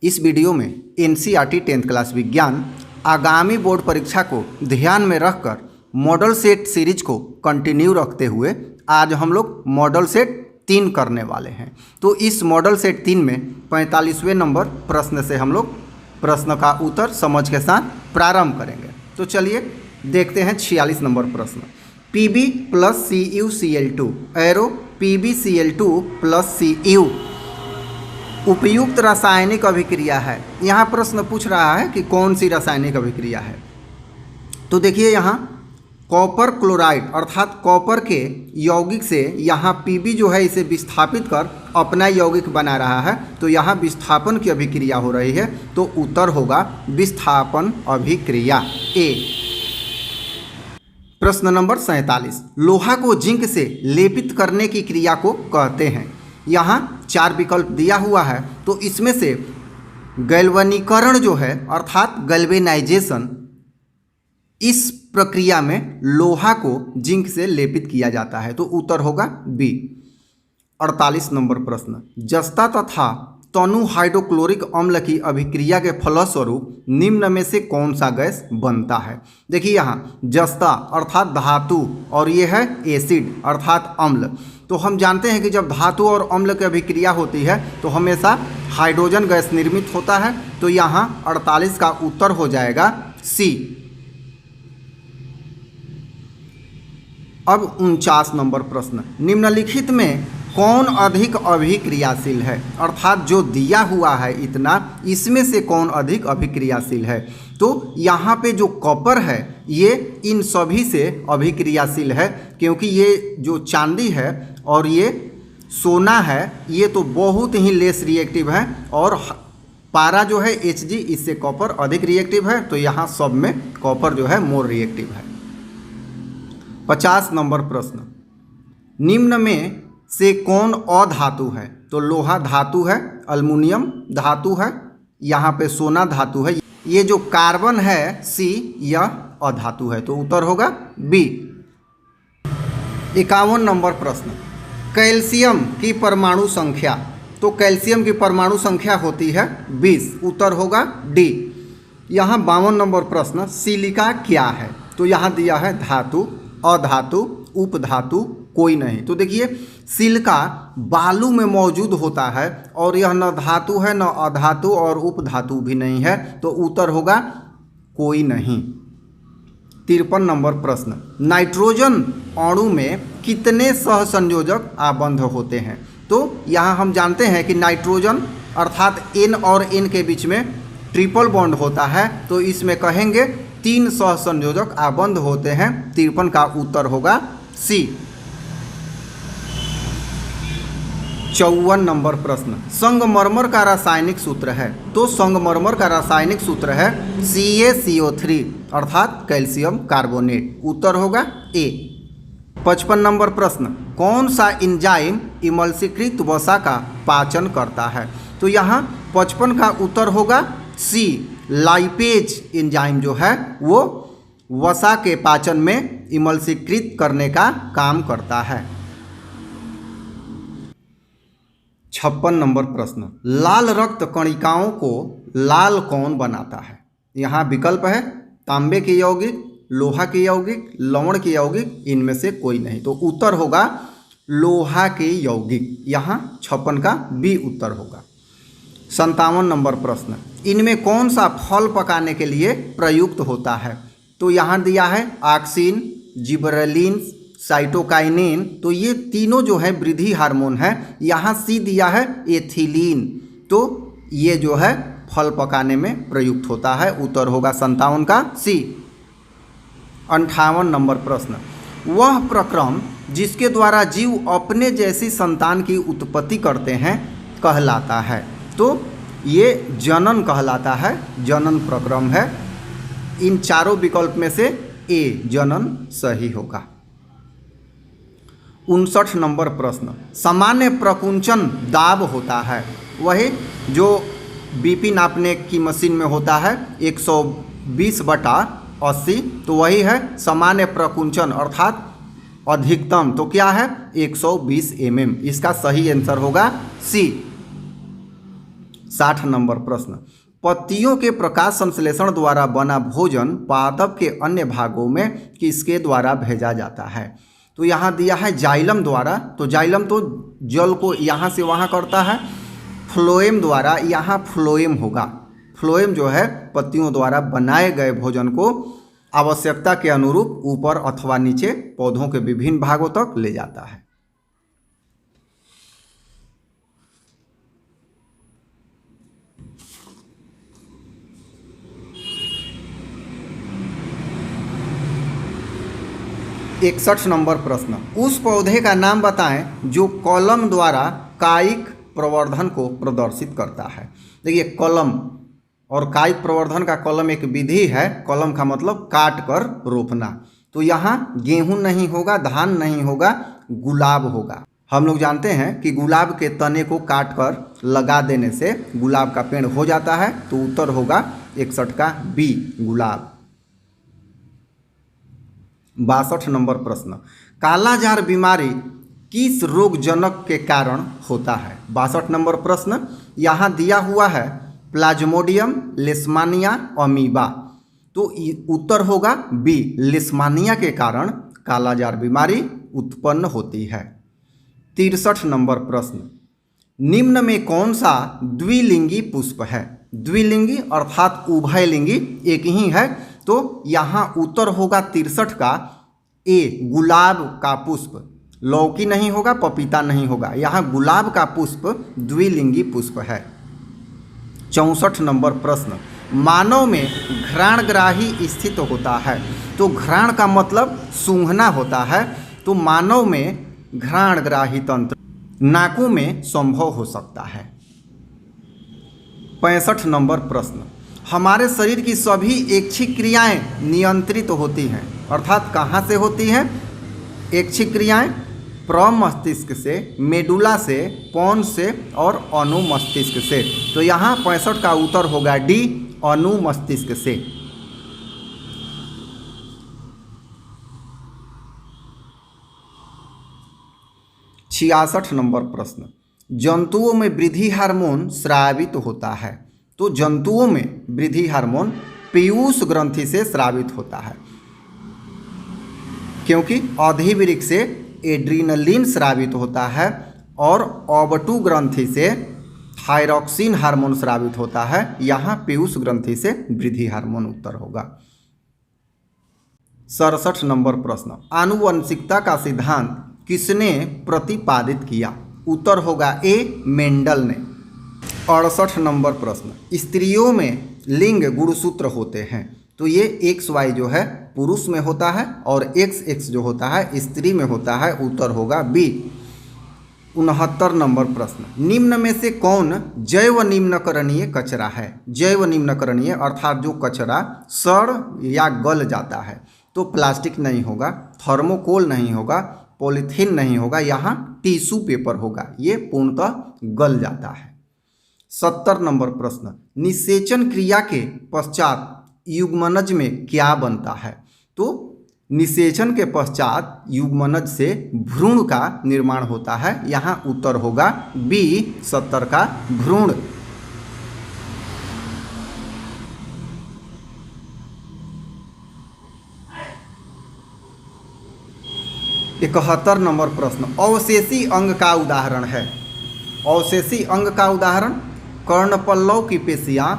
इस वीडियो में NCERT 10th class विज्ञान आगामी बोर्ड परीक्षा को ध्यान में रखकर मॉडल सेट सीरीज को कंटिन्यू रखते हुए आज हम लोग मॉडल सेट 3 करने वाले हैं। तो इस मॉडल सेट 3 में 45वें नंबर प्रश्न से हम लोग प्रश्न का उत्तर समझ के साथ प्रारंभ करेंगे। तो चलिए देखते हैं 46 नंबर प्रश्न। Pb plus CuCl2 arrow PbCl2 plus Cu उपयुक्त रासायनिक अभिक्रिया है। यहाँ प्रश्न पूछ रहा है कि कौन सी रासायनिक अभिक्रिया है। तो देखिए यहाँ कॉपर क्लोराइड अर्थात कॉपर के यौगिक से यहाँ Pb जो है इसे विस्थापित कर अपना यौगिक बना रहा है। तो यहाँ विस्थापन की अभिक्रिया हो रही है। तो उत्तर होगा विस्थापन अभिक्रिया ए। प्रश्न नंबर 47। लोहा को जिंक से लेपित करने की क्रिया को कहते हैं। यहाँ 4 विकल्प दिया हुआ है। तो इसमें से गैल्वनीकरण जो है अर्थात गैल्वेनाइजेशन, इस प्रक्रिया में लोहा को जिंक से लेपित किया जाता है। तो उत्तर होगा बी। 48 नंबर प्रश्न। जस्ता तथा तनु हाइड्रोक्लोरिक अम्ल की अभिक्रिया के फलस्वरूप निम्न में से कौन सा गैस बनता है। देखिए यहाँ जस्ता अर्थात धातु और ये है एसिड अर्थात अम्ल। तो हम जानते हैं कि जब धातु और अम्ल की अभिक्रिया होती है तो हमेशा हाइड्रोजन गैस निर्मित होता है। तो यहाँ 48 का उत्तर हो जाएगा सी। अब 49 नंबर प्रश्न। निम्नलिखित में कौन अधिक अभिक्रियाशील है अर्थात जो दिया हुआ है इतना, इसमें से कौन अधिक अभिक्रियाशील है। तो यहाँ पे जो कॉपर है ये इन सभी से अभिक्रियाशील है, क्योंकि ये जो चांदी है और ये सोना है ये तो बहुत ही लेस रिएक्टिव है, और पारा जो है Hg इससे कॉपर अधिक रिएक्टिव है। तो यहाँ सब में कॉपर जो है मोर रिएक्टिव है। 50 नंबर प्रश्न। निम्न में से कौन अधातु है। तो लोहा धातु है, एल्युमिनियम धातु है, यहाँ पे सोना धातु है, ये जो कार्बन है सी यह अधातु है। तो उत्तर होगा बी। 51 नंबर प्रश्न। कैल्शियम की परमाणु संख्या। तो कैल्शियम की परमाणु संख्या होती है 20। उत्तर होगा डी। यहाँ 52 नंबर प्रश्न। सिलिका क्या है। तो यहाँ दिया है धातु, अधातु, उपधातु, कोई नहीं। तो देखिए सिलिका बालू में मौजूद होता है और यह न धातु है न अधातु और उपधातु भी नहीं है। तो उत्तर होगा कोई नहीं। 53 नंबर प्रश्न। नाइट्रोजन अणु में कितने सहसंयोजक आबंध होते हैं। तो यहाँ हम जानते हैं कि नाइट्रोजन अर्थात N और N के बीच में ट्रिपल बॉन्ड होता है। तो इसमें कहेंगे 3 सहसंयोजक आबंध होते हैं। 53 का उत्तर होगा सी। 54 नंबर प्रश्न। संगमरमर का रासायनिक सूत्र है। तो संगमरमर का रासायनिक सूत्र है CaCO3 अर्थात कैल्शियम कार्बोनेट। उत्तर होगा ए। 55 नंबर प्रश्न। कौन सा एंजाइम इमल्सीकृत वसा का पाचन करता है। तो यहाँ 55 का उत्तर होगा सी। लाइपेज एंजाइम जो है वो वसा के पाचन में इमल्सीकृत करने का काम करता है। 56 नंबर प्रश्न। लाल रक्त कणिकाओं को लाल कौन बनाता है। यहाँ विकल्प है तांबे के यौगिक, लोहा के यौगिक, लवण के यौगिक, इनमें से कोई नहीं। तो उत्तर होगा लोहा के यौगिक। यहाँ 56 का बी उत्तर होगा। 57 नंबर प्रश्न। इनमें कौन सा फल पकाने के लिए प्रयुक्त होता है। तो यहाँ दिया है ऑक्सिन, जिबरेलिन, साइटोकाइनिन। तो ये तीनों जो है वृद्धि हार्मोन है। यहाँ सी दिया है एथिलीन। तो ये जो है फल पकाने में प्रयुक्त होता है। उत्तर होगा 57 का सी। 58 नंबर प्रश्न। वह प्रक्रम जिसके द्वारा जीव अपने जैसी संतान की उत्पत्ति करते हैं कहलाता है। तो ये जनन कहलाता है, जनन प्रक्रम है। इन चारों विकल्प में से ए जनन सही होगा। 59 नंबर प्रश्न। सामान्य प्रकुंचन दाब होता है। वही जो बीपी नापने की मशीन में होता है 120/80। तो वही है सामान्य प्रकुंचन अर्थात अधिकतम। तो क्या है 120 mm। इसका सही आंसर होगा सी। 60 नंबर प्रश्न, पत्तियों के प्रकाश संश्लेषण द्वारा बना भोजन पादप के अन्य भागों में किसके द्वारा भेजा जाता है? तो यहाँ दिया है जाइलम द्वारा, तो जाइलम तो जल को यहाँ से वहाँ करता है। फ्लोएम द्वारा, यहाँ फ्लोएम होगा। फ्लोएम जो है पत्तियों द्वारा बनाए गए भोजन को आवश्यकता के अनुरूप ऊपर अथवा नीचे पौधों के विभिन्न भागों तक ले जाता है। इकसठ नंबर प्रश्न, उस पौधे का नाम बताएं जो कलम द्वारा कायिक प्रवर्धन को प्रदर्शित करता है। देखिए कलम और कायिक प्रवर्धन का कलम एक विधि है। कलम का मतलब काट कर रोपना। तो यहाँ गेहूं नहीं होगा, धान नहीं होगा, गुलाब होगा। हम लोग जानते हैं कि गुलाब के तने को काट कर लगा देने से गुलाब का पेड़ हो जाता है। तो उत्तर होगा 61 का बी, गुलाब। 62 नंबर प्रश्न, कालाजार बीमारी किस रोगजनक के कारण होता है? 62 नंबर प्रश्न, यहाँ दिया हुआ है प्लाज्मोडियम, लेशमानिया, अमीबा। तो उत्तर होगा बी, लेशमानिया के कारण कालाजार बीमारी उत्पन्न होती है। 63 नंबर प्रश्न, निम्न में कौन सा द्विलिंगी पुष्प है? द्विलिंगी अर्थात उभयलिंगी एक ही है। तो यहाँ उत्तर होगा 63 का ए, गुलाब का पुष्प। लौकी नहीं होगा, पपीता नहीं होगा, यहाँ गुलाब का पुष्प द्विलिंगी पुष्प है। 64 नंबर प्रश्न, मानव में घ्राणग्राही स्थित होता है। तो घ्राण का मतलब सूंघना होता है। तो मानव में घ्राणग्राही तंत्र नाकों में संभव हो सकता है। 65 नंबर प्रश्न, हमारे शरीर की सभी ऐच्छिक क्रियाएं नियंत्रित होती हैं, अर्थात कहाँ से होती हैं? ऐच्छिक क्रियाएं प्रमस्तिष्क से, मेडुला से, पौन से और अनुमस्तिष्क से। तो यहाँ 65 का उत्तर होगा डी, अनुमस्तिष्क से। 66 नंबर प्रश्न, जंतुओं में वृद्धि हार्मोन स्रावित होता है। तो जंतुओं में वृद्धि हार्मोन पीयूष ग्रंथि से स्रावित होता है, क्योंकि अधिवृक्क से एड्रीनलिन स्रावित होता है और ओवटू ग्रंथि से थायरॉक्सिन हार्मोन स्रावित होता है। यहाँ पीयूष ग्रंथि से वृद्धि हार्मोन उत्तर होगा। 67 नंबर प्रश्न, आनुवंशिकता का सिद्धांत किसने प्रतिपादित किया? उत्तर होगा ए, मेंडल ने। 68 नंबर प्रश्न, स्त्रियों में लिंग गुणसूत्र होते हैं। तो ये XY जो है पुरुष में होता है और XX जो होता है स्त्री में होता है। उत्तर होगा बी। 69 नंबर प्रश्न, निम्न में से कौन जैव निम्नकरणीय कचरा है? जैव निम्नकरणीय अर्थात जो कचरा सड़ या गल जाता है। तो प्लास्टिक नहीं होगा, थर्मोकोल नहीं होगा, पॉलीथीन नहीं होगा, यहाँ टिश्यू पेपर होगा। ये पूर्णतः गल जाता है। 70 नंबर प्रश्न, निषेचन क्रिया के पश्चात युग्मनज में क्या बनता है? तो निषेचन के पश्चात युग्मनज से भ्रूण का निर्माण होता है। यहाँ उत्तर होगा बी, 70 का भ्रूण। 71 नंबर प्रश्न, अवशेषी अंग का उदाहरण है। अवशेषी अंग का उदाहरण कर्णपल्लव की पेशियाँ,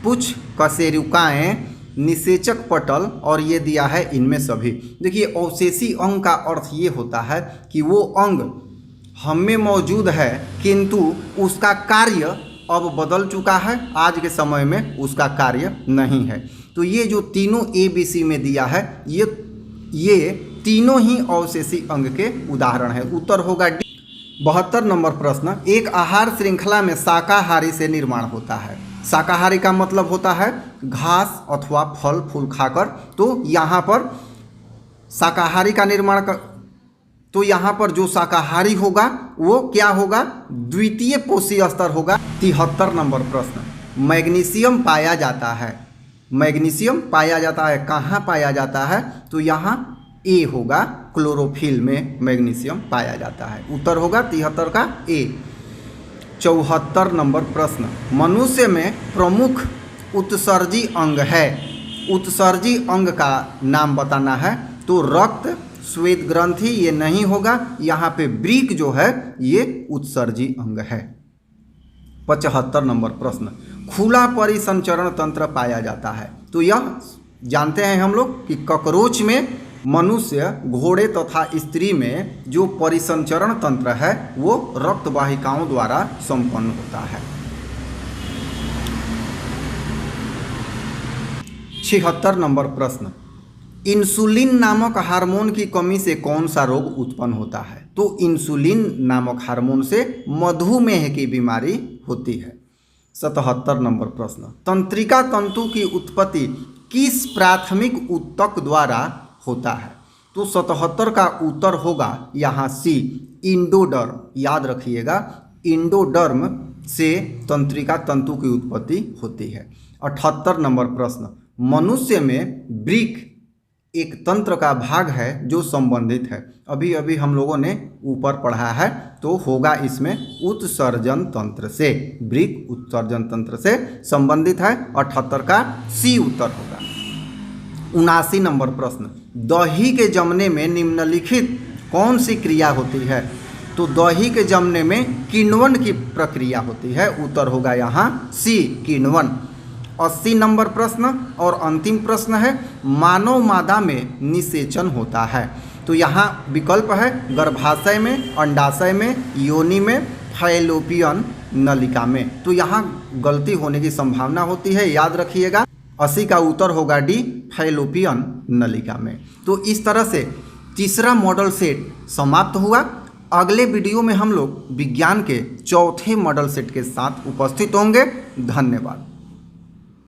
पुच्छ, कशेरुकाएँ, निषेचक पटल और ये दिया है इनमें सभी। देखिए अवशेषी अंग का अर्थ ये होता है कि वो अंग हम में मौजूद है किंतु उसका कार्य अब बदल चुका है, आज के समय में उसका कार्य नहीं है। तो ये जो तीनों ABC में दिया है ये तीनों ही अवशेषी अंग के उदाहरण है। उत्तर होगा डी। 72 नंबर प्रश्न, एक आहार श्रृंखला में शाकाहारी से निर्माण होता है। शाकाहारी का मतलब होता है घास अथवा फल फूल खाकर। तो यहाँ पर शाकाहारी का निर्माण कर, तो यहाँ पर जो शाकाहारी होगा वो क्या होगा? द्वितीय पोषी स्तर होगा। 73 नंबर प्रश्न, मैग्नीशियम पाया जाता है। मैग्नीशियम पाया जाता है, कहाँ पाया जाता है? तो यहाँ ए होगा, क्लोरोफिल में मैग्नीशियम पाया जाता है। उत्तर होगा 73 का ए। 74 नंबर प्रश्न, मनुष्य में प्रमुख उत्सर्जी अंग है। उत्सर्जी अंग का नाम बताना है। तो रक्त, श्वेत ग्रंथि ये नहीं होगा, यहाँ पे वृक्क जो है ये उत्सर्जी अंग है। 75 नंबर प्रश्न, खुला परिसंचरण तंत्र पाया जाता है। तो यह जानते हैं हम लोग कि कॉकरोच में, मनुष्य, घोड़े तथा स्त्री में जो परिसंचरण तंत्र है वो रक्त वाहिकाओं द्वारा संपन्न होता है। 76 नंबर प्रश्न, इंसुलिन नामक हार्मोन की कमी से कौन सा रोग उत्पन्न होता है। तो इंसुलिन नामक हार्मोन से मधुमेह की बीमारी होती है। 77 नंबर प्रश्न, तंत्रिका तंतु की उत्पत्ति किस प्राथमिक ऊतक द्वारा होता है। तो 77 का उत्तर होगा यहाँ सी, इंडोडर्म। याद रखिएगा, इंडोडर्म से तंत्रिका तंतु की उत्पत्ति होती है। 78 नंबर प्रश्न, मनुष्य में वृक्क एक तंत्र का भाग है जो संबंधित है। अभी अभी हम लोगों ने ऊपर पढ़ा है, तो होगा इसमें उत्सर्जन तंत्र से। वृक्क उत्सर्जन तंत्र से संबंधित है। 78 का सी उत्तर होगा। 79 नंबर प्रश्न, दही के जमने में निम्नलिखित कौन सी क्रिया होती है। तो दही के जमने में किण्वन की प्रक्रिया होती है। उत्तर होगा यहाँ सी, किण्वन। 80 नंबर प्रश्न और अंतिम प्रश्न है, मानव मादा में निषेचन होता है। तो यहाँ विकल्प है गर्भाशय में, अंडाशय में, योनि में, फैलोपियन नलिका में। तो यहाँ गलती होने की संभावना होती है, याद रखिएगा। 80 का उत्तर होगा डी, फैलोपियन नलिका में। तो इस तरह से तीसरा मॉडल सेट समाप्त हुआ। अगले वीडियो में हम लोग विज्ञान के चौथे मॉडल सेट के साथ उपस्थित होंगे। धन्यवाद।